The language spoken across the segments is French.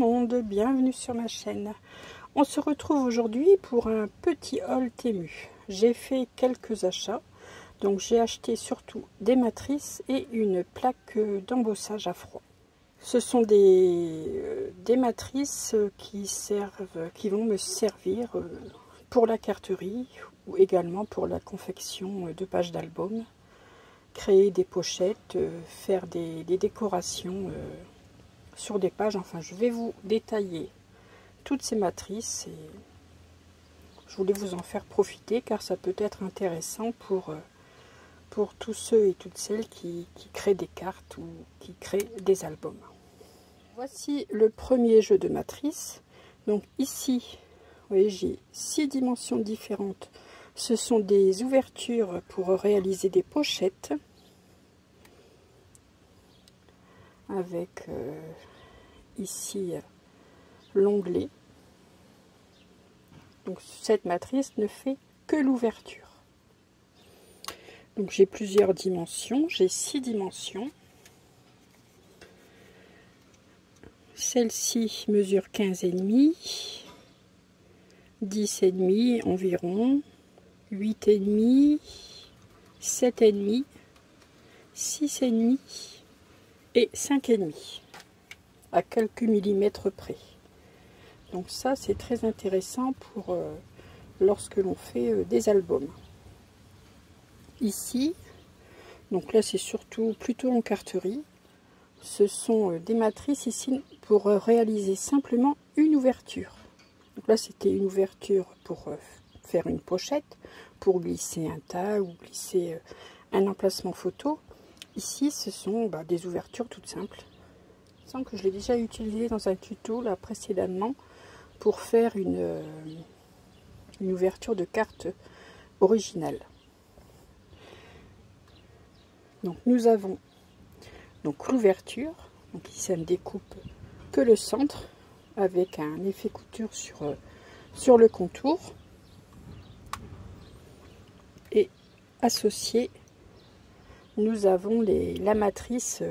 monde, bienvenue sur ma chaîne. On se retrouve aujourd'hui pour un petit haul Temu. J'ai fait quelques achats, donc j'ai acheté surtout des matrices et une plaque d'embossage à froid. Ce sont des matrices qui vont me servir pour la carterie ou également pour la confection de pages d'album, créer des pochettes, faire des décorations sur des pages. Enfin, je vais vous détailler toutes ces matrices et je voulais vous en faire profiter car ça peut être intéressant pour tous ceux et toutes celles qui créent des cartes ou qui créent des albums. Voici le premier jeu de matrices. Donc ici, vous voyez, j'ai 6 dimensions différentes. Ce sont des ouvertures pour réaliser des pochettes avec ici l'onglet. Donc cette matrice ne fait que l'ouverture. Donc j'ai plusieurs dimensions, j'ai 6 dimensions. Celle-ci mesure 15,5, 10,5 environ, 8,5, 7,5, 6,5 et 5,5 à quelques millimètres près. Donc ça c'est très intéressant pour lorsque l'on fait des albums. Ici, donc là c'est surtout plutôt en carterie. Ce sont des matrices ici pour réaliser simplement une ouverture. Donc là c'était une ouverture pour faire une pochette, pour glisser un tas ou glisser un emplacement photo. Ici ce sont des ouvertures toutes simples. Sans que je l'ai déjà utilisé dans un tuto là précédemment pour faire une ouverture de carte originale. Donc nous avons donc l'ouverture, donc ici ça ne découpe que le centre avec un effet couture sur le contour et associé nous avons la matrice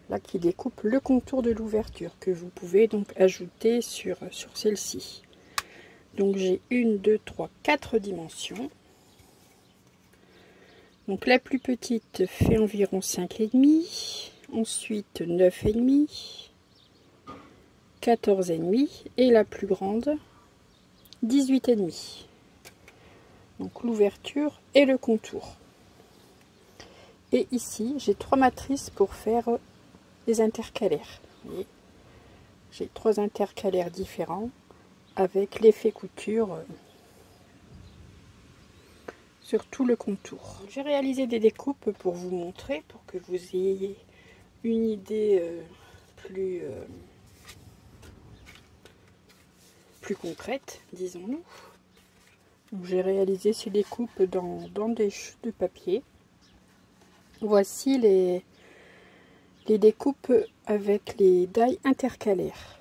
là qui découpe le contour de l'ouverture que vous pouvez donc ajouter sur celle-ci. Donc j'ai 1, 2, 3, 4 dimensions. Donc la plus petite fait environ 5,5, ensuite 9,5, 14,5 et la plus grande 18,5. Donc l'ouverture et le contour. Et ici j'ai 3 matrices pour faire des intercalaires. J'ai 3 intercalaires différents avec l'effet couture sur tout le contour. J'ai réalisé des découpes pour vous montrer, pour que vous ayez une idée plus concrète, disons-nous. J'ai réalisé ces découpes dans des chutes de papier. Voici les découpes avec les die intercalaires.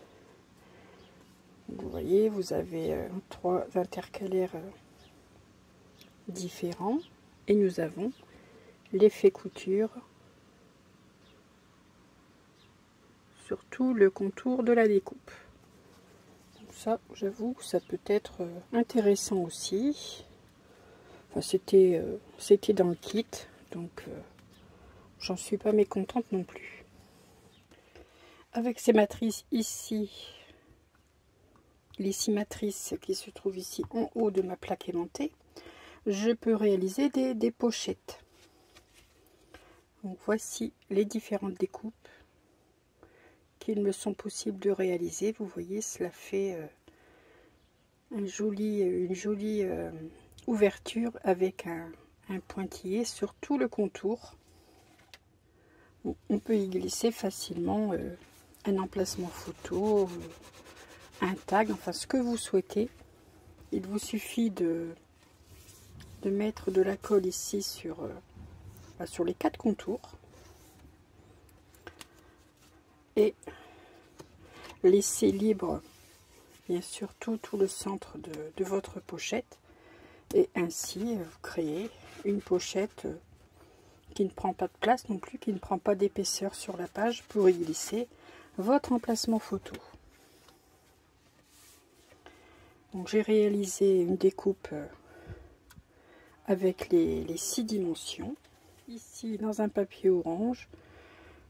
Vous voyez, vous avez 3 intercalaires différents et nous avons l'effet couture sur tout le contour de la découpe. Donc ça, j'avoue, ça peut être intéressant aussi. Enfin, c'était dans le kit, donc j'en suis pas mécontente non plus. Avec ces matrices ici, les 6 matrices qui se trouvent ici en haut de ma plaque aimantée, je peux réaliser des pochettes. Donc voici les différentes découpes qu'il me sont possibles de réaliser. Vous voyez, cela fait une jolie ouverture avec un pointillé sur tout le contour. On peut y glisser facilement un emplacement photo, un tag, enfin ce que vous souhaitez. Il vous suffit de mettre de la colle ici sur les 4 contours et laisser libre bien sûr tout le centre de votre pochette, et ainsi vous créez une pochette qui ne prend pas de place non plus, qui ne prend pas d'épaisseur sur la page pour y glisser votre emplacement photo. Donc j'ai réalisé une découpe avec les 6 dimensions. Ici dans un papier orange,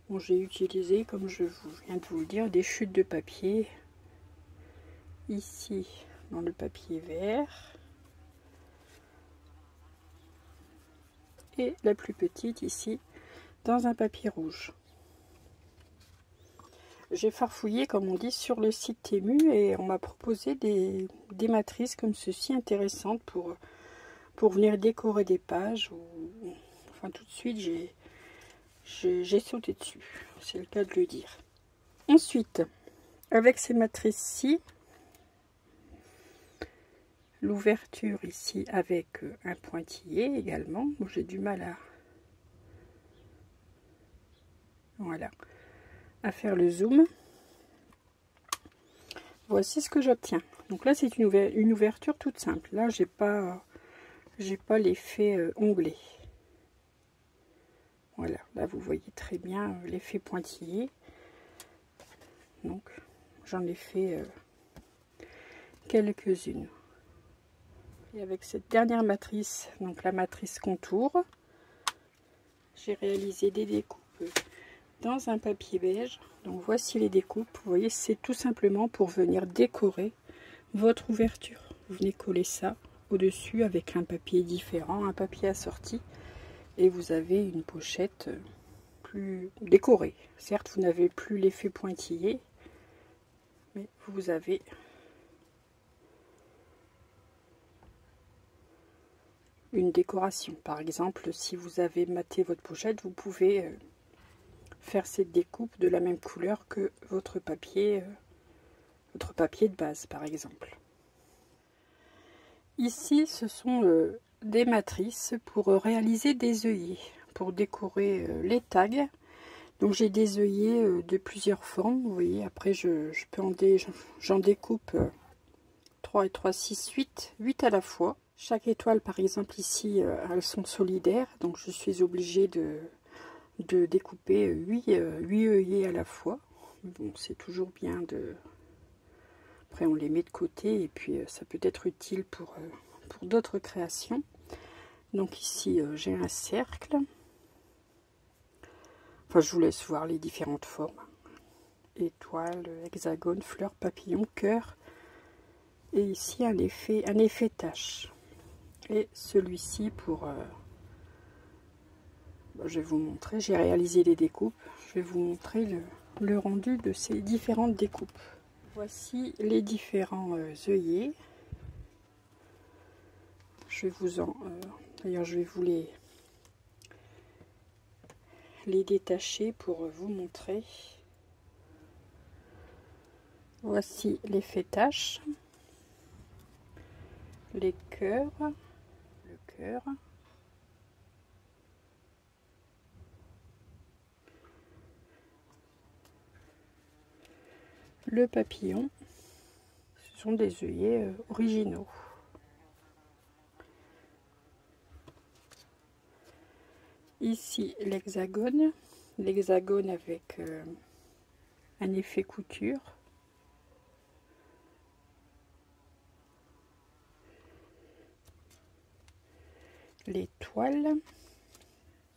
bon, j'ai utilisé, comme je viens de vous le dire, des chutes de papier. Ici dans le papier vert. Et la plus petite ici dans un papier rouge. J'ai farfouillé, comme on dit, sur le site Temu et on m'a proposé des matrices comme ceci intéressantes pour venir décorer des pages. Enfin, tout de suite, j'ai sauté dessus. C'est le cas de le dire. Ensuite, avec ces matrices-ci, l'ouverture ici avec un pointillé également. Bon, j'ai du mal à... Voilà. À faire le zoom. Voici ce que j'obtiens. Donc là c'est une ouverture toute simple. Là j'ai pas l'effet onglet. Voilà, là vous voyez très bien l'effet pointillé. Donc j'en ai fait quelques-unes. Et avec cette dernière matrice, donc la matrice contour, j'ai réalisé des découpes dans un papier beige. Donc voici les découpes. Vous voyez, c'est tout simplement pour venir décorer votre ouverture. Vous venez coller ça au-dessus avec un papier différent, un papier assorti, et vous avez une pochette plus décorée. Certes, vous n'avez plus l'effet pointillé, mais vous avez une décoration. Par exemple, si vous avez maté votre pochette, vous pouvez faire cette découpe de la même couleur que votre papier de base, par exemple. Ici, ce sont des matrices pour réaliser des œillets, pour décorer les tags. Donc j'ai des œillets de plusieurs formes, vous voyez. Après, j'en découpe 3 et 3, 6, 8 à la fois. Chaque étoile, par exemple, ici, elles sont solidaires, donc je suis obligée de découper 8 œillets à la fois. Bon, c'est toujours bien de... Après, on les met de côté et puis ça peut être utile pour d'autres créations. Donc ici, j'ai un cercle. Enfin, je vous laisse voir les différentes formes. Étoile, hexagone, fleur, papillon, cœur. Et ici, un effet tache. Et celui-ci pour... je vais vous montrer, j'ai réalisé les découpes. Je vais vous montrer le rendu de ces différentes découpes. Voici les différents œillets. Je vais vous en... D'ailleurs, je vais vous les détacher pour vous montrer. Voici l'effet tache. Les cœurs. Le cœur. Le papillon. Ce sont des œillets originaux. Ici l'hexagone avec un effet couture. L'étoile,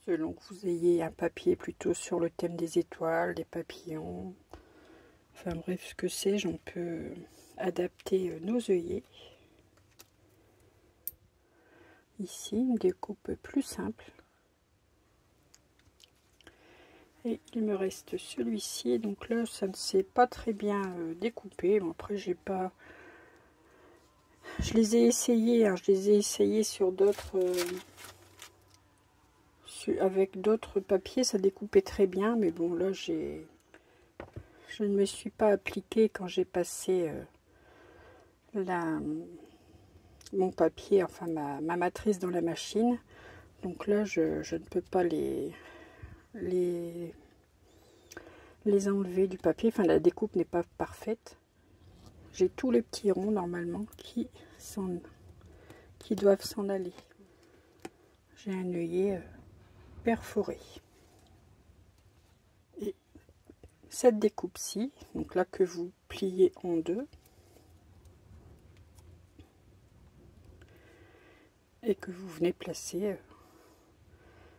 selon que vous ayez un papier plutôt sur le thème des étoiles, des papillons, enfin bref, ce que c'est, on peut adapter nos œillets. Ici, une découpe plus simple. Et il me reste celui-ci. Donc là, ça ne s'est pas très bien découpé. Bon, après, j'ai pas... Je les ai essayés. Hein, je les ai essayés sur d'autres... avec d'autres papiers, ça découpait très bien. Mais bon, là, je ne me suis pas appliquée quand j'ai passé mon papier, enfin ma matrice dans la machine. Donc là, je ne peux pas les enlever du papier. Enfin, la découpe n'est pas parfaite. J'ai tous les petits ronds normalement qui doivent s'en aller. J'ai un œillet perforé. Et cette découpe-ci, donc là que vous pliez en deux, et que vous venez placer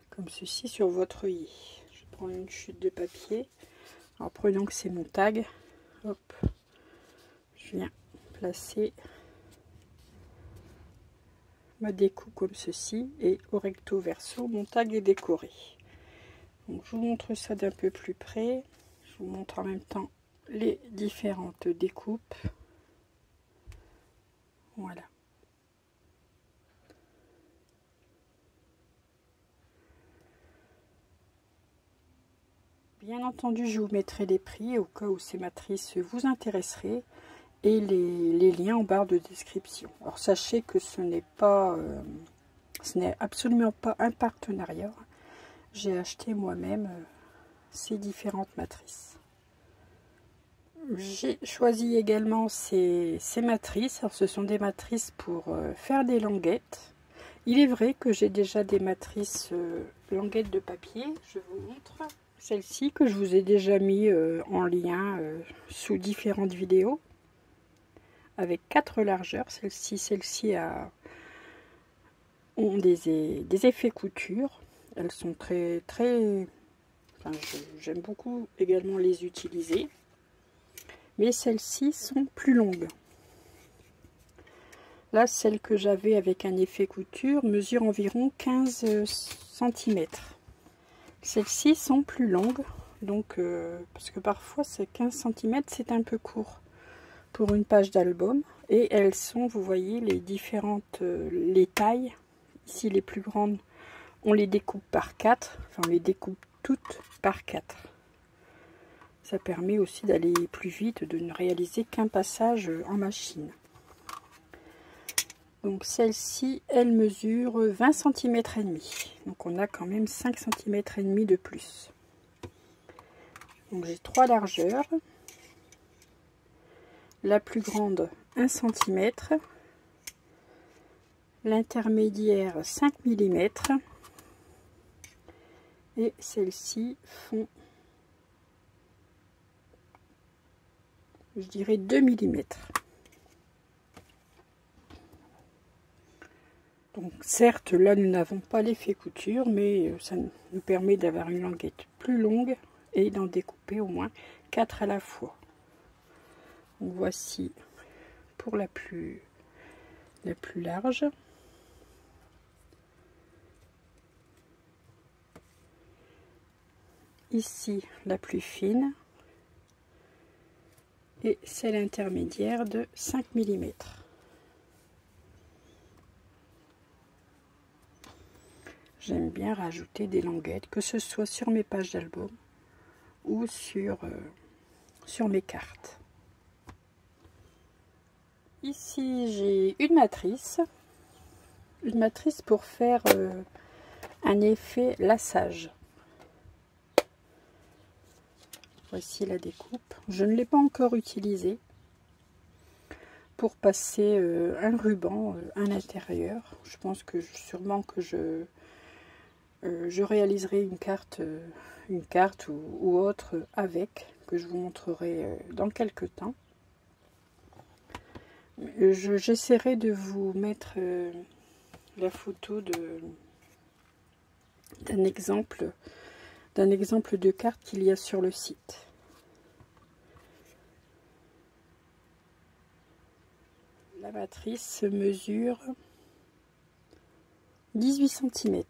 comme ceci sur votre œillet. Je prends une chute de papier, alors prenons que c'est mon tag, hop, je viens placer ma découpe comme ceci, et au recto verso mon tag est décoré. Donc je vous montre ça d'un peu plus près, je vous montre en même temps les différentes découpes. Voilà. Bien entendu, je vous mettrai les prix au cas où ces matrices vous intéresseraient et les liens en barre de description. Alors sachez que ce n'est absolument pas un partenariat. J'ai acheté moi-même ces différentes matrices. J'ai choisi également ces matrices. Alors, ce sont des matrices pour faire des languettes. Il est vrai que j'ai déjà des matrices languettes de papier. Je vous montre celle-ci que je vous ai déjà mis en lien sous différentes vidéos. Avec 4 largeurs. Celle-ci ont des effets couture. Elles sont très... Enfin, j'aime beaucoup également les utiliser. Mais celles-ci sont plus longues. Là, celle que j'avais avec un effet couture mesure environ 15 cm. Celles-ci sont plus longues, donc parce que parfois c'est 15 cm, c'est un peu court pour une page d'album. Et elles sont, vous voyez, les différentes les tailles. Ici, les plus grandes, on les découpe par 4, enfin on les découpe toutes par 4. Ça permet aussi d'aller plus vite, de ne réaliser qu'un passage en machine. Donc celle-ci, elle mesure 20 cm et demi. Donc on a quand même 5 cm et demi de plus. Donc j'ai 3 largeurs. La plus grande 1 cm. L'intermédiaire 5 mm. Et celles-ci font, je dirais, 2 mm. Donc certes, là nous n'avons pas l'effet couture, mais ça nous permet d'avoir une languette plus longue et d'en découper au moins 4 à la fois. Donc voici pour la plus large. Ici la plus fine. Et celle intermédiaire de 5 mm. J'aime bien rajouter des languettes, que ce soit sur mes pages d'album ou sur mes cartes. Ici, j'ai une matrice pour faire un effet lassage. Voici la découpe. Je ne l'ai pas encore utilisée pour passer un ruban à l'intérieur. Je pense que sûrement que je réaliserai une carte ou autre avec, que je vous montrerai dans quelques temps. J'essaierai de vous mettre la photo d'un exemple de carte qu'il y a sur le site. La matrice mesure 18 cm.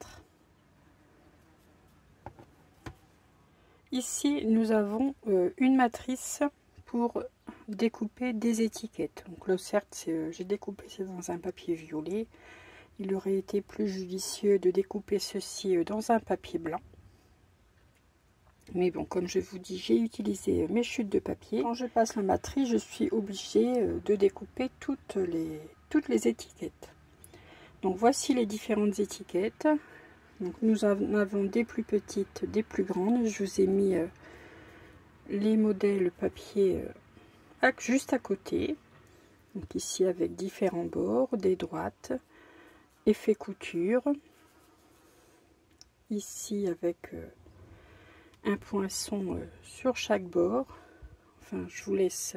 Ici, nous avons une matrice pour découper des étiquettes. Donc là, certes, j'ai découpé ça dans un papier violet. Il aurait été plus judicieux de découper ceci dans un papier blanc. Mais bon, comme je vous dis, j'ai utilisé mes chutes de papier. Quand je passe la matrice, je suis obligée de découper toutes les étiquettes. Donc voici les différentes étiquettes. Donc nous en avons des plus petites, des plus grandes. Je vous ai mis les modèles papier juste à côté. Donc ici avec différents bords, des droites, effet couture. Ici avec un poinçon sur chaque bord. Enfin, je vous laisse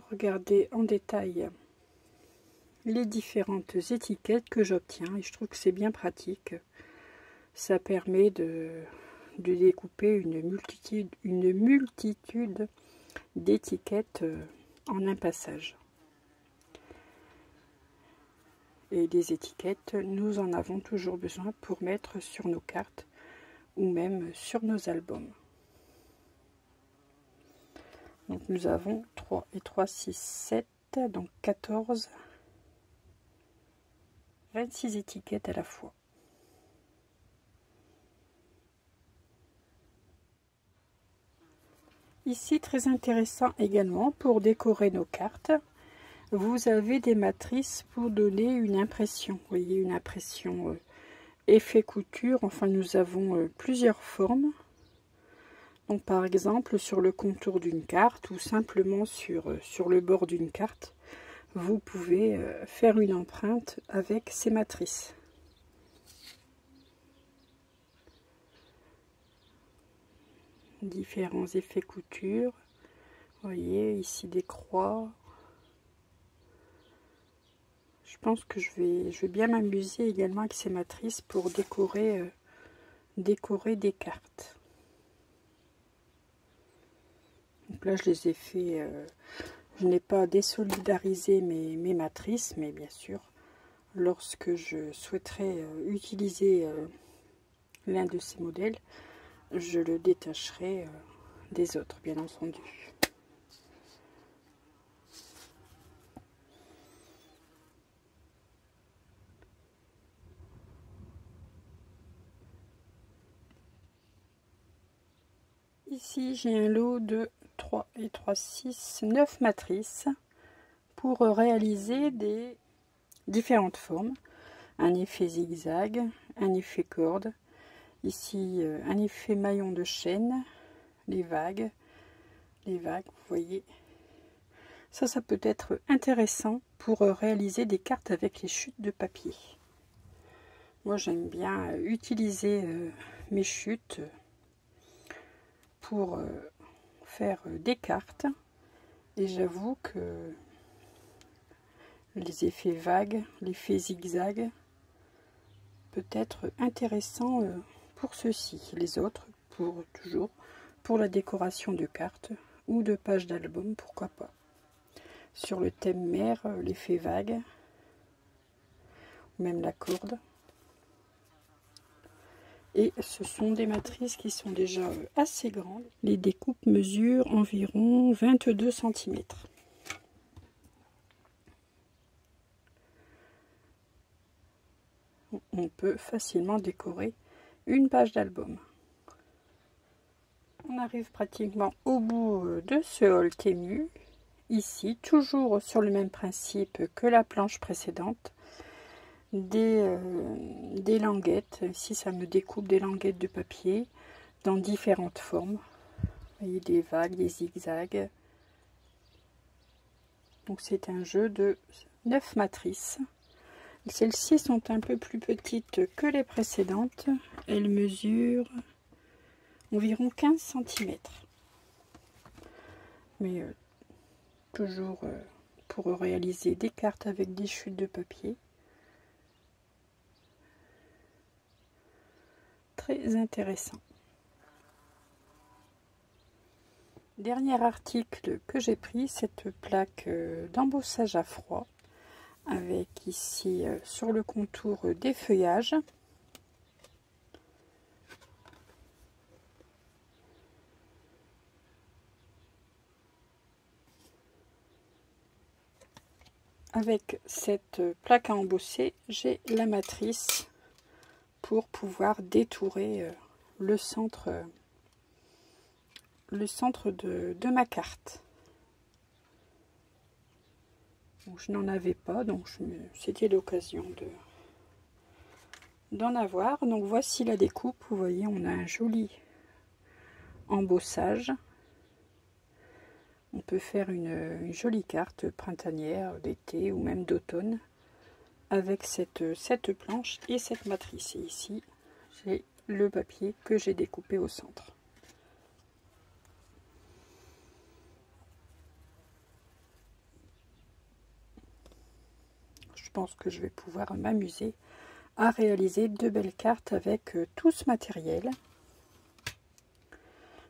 regarder en détail les différentes étiquettes que j'obtiens et je trouve que c'est bien pratique. Ça permet de découper une multitude d'étiquettes en un passage. Et des étiquettes, nous en avons toujours besoin pour mettre sur nos cartes ou même sur nos albums. Donc nous avons 3 et 3, 6, 7, donc 14, 26 étiquettes à la fois. Ici, très intéressant également pour décorer nos cartes, vous avez des matrices pour donner une impression. Vous voyez, une impression effet couture. Enfin, nous avons plusieurs formes. Donc, par exemple, sur le contour d'une carte ou simplement sur le bord d'une carte, vous pouvez faire une empreinte avec ces matrices. Différents effets couture. Vous voyez ici des croix. Je pense que je vais bien m'amuser également avec ces matrices pour décorer des cartes. Donc là je les ai fait, je n'ai pas désolidarisé mes matrices, mais bien sûr lorsque je souhaiterais utiliser l'un de ces modèles, je le détacherai des autres, bien entendu. Ici, j'ai un lot de 3 et 3, 6, 9 matrices pour réaliser des différentes formes. Un effet zigzag, un effet corde, ici un effet maillon de chaîne, les vagues, vous voyez. Ça peut être intéressant pour réaliser des cartes avec les chutes de papier. Moi, j'aime bien utiliser mes chutes pour faire des cartes et j'avoue que les effets vagues, l'effet zigzag peut être intéressant pour ceci. Les autres toujours pour la décoration de cartes ou de pages d'album, pourquoi pas. Sur le thème mer, l'effet vague, même la corde. Et ce sont des matrices qui sont déjà assez grandes. Les découpes mesurent environ 22 cm. On peut facilement décorer une page d'album. On arrive pratiquement au bout de ce haul Temu. Ici, toujours sur le même principe que la planche précédente. Des languettes. Ici, ça me découpe des languettes de papier dans différentes formes. Vous voyez, des vagues, des zigzags. Donc, c'est un jeu de 9 matrices. Celles-ci sont un peu plus petites que les précédentes. Elles mesurent environ 15 cm. Mais toujours pour réaliser des cartes avec des chutes de papier. Très intéressant. Dernier article que j'ai pris, cette plaque d'embossage à froid avec ici sur le contour des feuillages. Avec cette plaque à embosser, j'ai la matrice pour pouvoir détourer le centre de ma carte. Donc, je n'en avais pas, donc c'était l'occasion d'en avoir. Donc voici la découpe. Vous voyez, on a un joli embossage. On peut faire une jolie carte printanière, d'été ou même d'automne avec cette planche et cette matrice. Et ici, j'ai le papier que j'ai découpé au centre. Je pense que je vais pouvoir m'amuser à réaliser de belles cartes avec tout ce matériel.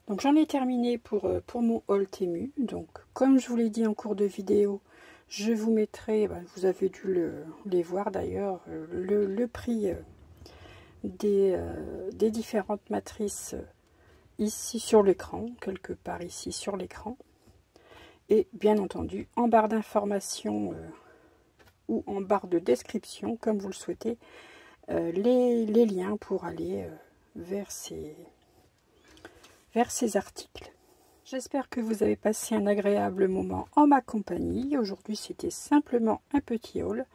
Donc j'en ai terminé pour mon haul Temu. Donc comme je vous l'ai dit en cours de vidéo, je vous mettrai, vous avez dû les voir d'ailleurs, le prix des différentes matrices ici sur l'écran, quelque part ici sur l'écran. Et bien entendu en barre d'informations ou en barre de description, comme vous le souhaitez, les liens pour aller vers ces articles. J'espère que vous avez passé un agréable moment en ma compagnie. Aujourd'hui, c'était simplement un petit haul,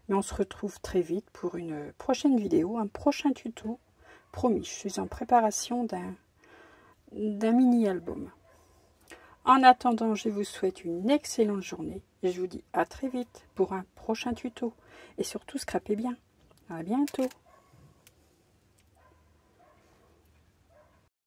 mais on se retrouve très vite pour une prochaine vidéo, un prochain tuto. Promis, je suis en préparation d'un mini-album. En attendant, je vous souhaite une excellente journée et je vous dis à très vite pour un prochain tuto. Et surtout, scrapez bien. À bientôt.